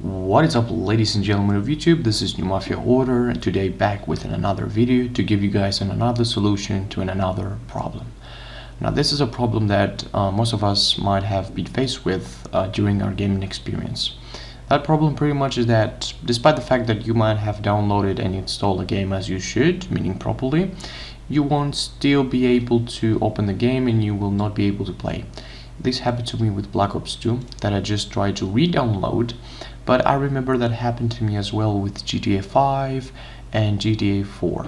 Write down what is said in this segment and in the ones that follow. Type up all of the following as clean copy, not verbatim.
What is up, ladies and gentlemen of YouTube? This is New Mafia Order, and today back with another video to give you guys another solution to another problem. Now this is a problem that most of us might have been faced with during our gaming experience. That problem pretty much is that despite the fact that you might have downloaded and installed a game as you should, meaning properly, you won't still be able to open the game and you will not be able to play. This happened to me with Black Ops 2 that I just tried to re-download, but I remember that happened to me as well with GTA 5 and GTA 4.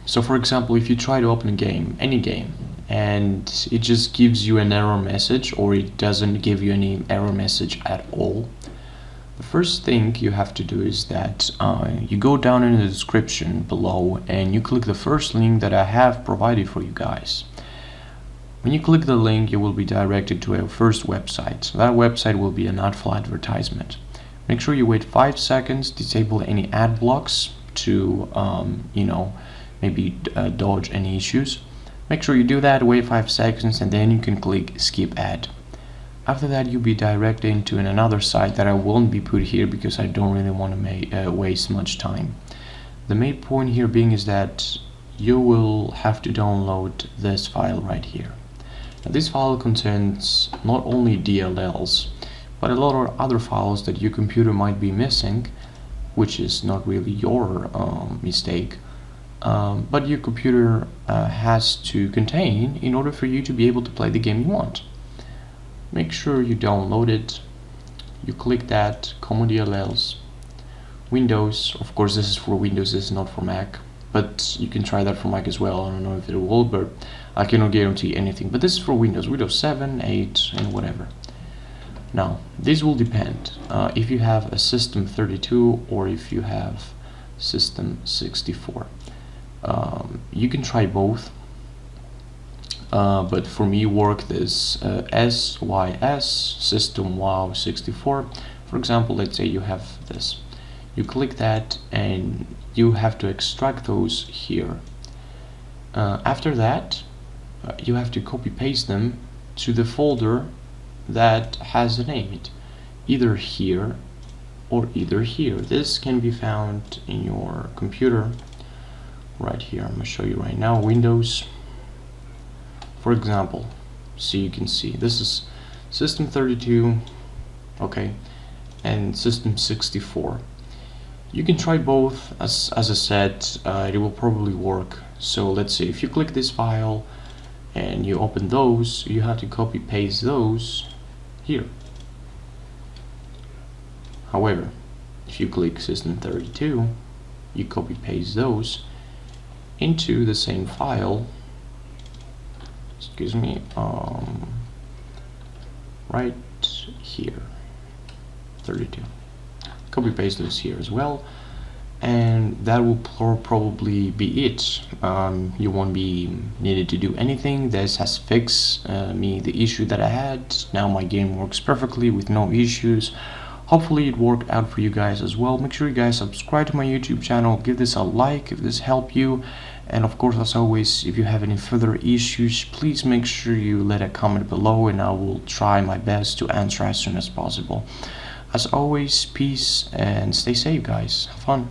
So for example, if you try to open a game, any game, and it just gives you an error message, or it doesn't give you any error message at all, the first thing you have to do is that you go down in the description below and you click the first link that I have provided for you guys. When you click the link, you will be directed to a first website. So that website will be an ad full advertisement. Make sure you wait 5 seconds, disable any ad blocks to maybe dodge any issues. Make sure you do that, wait 5 seconds, and then you can click skip ad. After that, you'll be directed into another site that I won't be put here because I don't really want to waste much time. The main point here being is that you will have to download this file right here. Now, this file contains not only DLLs, but a lot of other files that your computer might be missing, which is not really your mistake, but your computer has to contain in order for you to be able to play the game you want. Make sure you download it, you click that, Common DLLs, Windows, of course this is for Windows, this is not for Mac, but you can try that for Mac as well. I don't know if it will, but I cannot guarantee anything, but this is for Windows, Windows 7, 8, and whatever. Now, this will depend if you have a System 32 or if you have System 64. You can try both. But for me work this SYS, System Wow 64. For example, let's say you have this. You click that and you have to extract those here. After that, you have to copy paste them to the folder that has the name, either here or either here. This can be found in your computer right here. I'm going to show you right now. Windows, for example, so you can see this is System 32, okay, and System 64. You can try both. As I said, it will probably work. So let's say if you click this file and you open those, you have to copy paste those here. However, if you click System 32, you copy paste those into the same file, excuse me, right here, 32. Copy paste those here as well, and that will probably be it. You won't be needed to do anything. This has fixed me the issue that I had. Now my game works perfectly with no issues. Hopefully it worked out for you guys as well. Make sure you guys subscribe to my YouTube channel, give this a like if this helped you, and of course, as always, if you have any further issues, please make sure you let a comment below and I will try my best to answer as soon as possible. As always, peace and stay safe, guys. Have fun.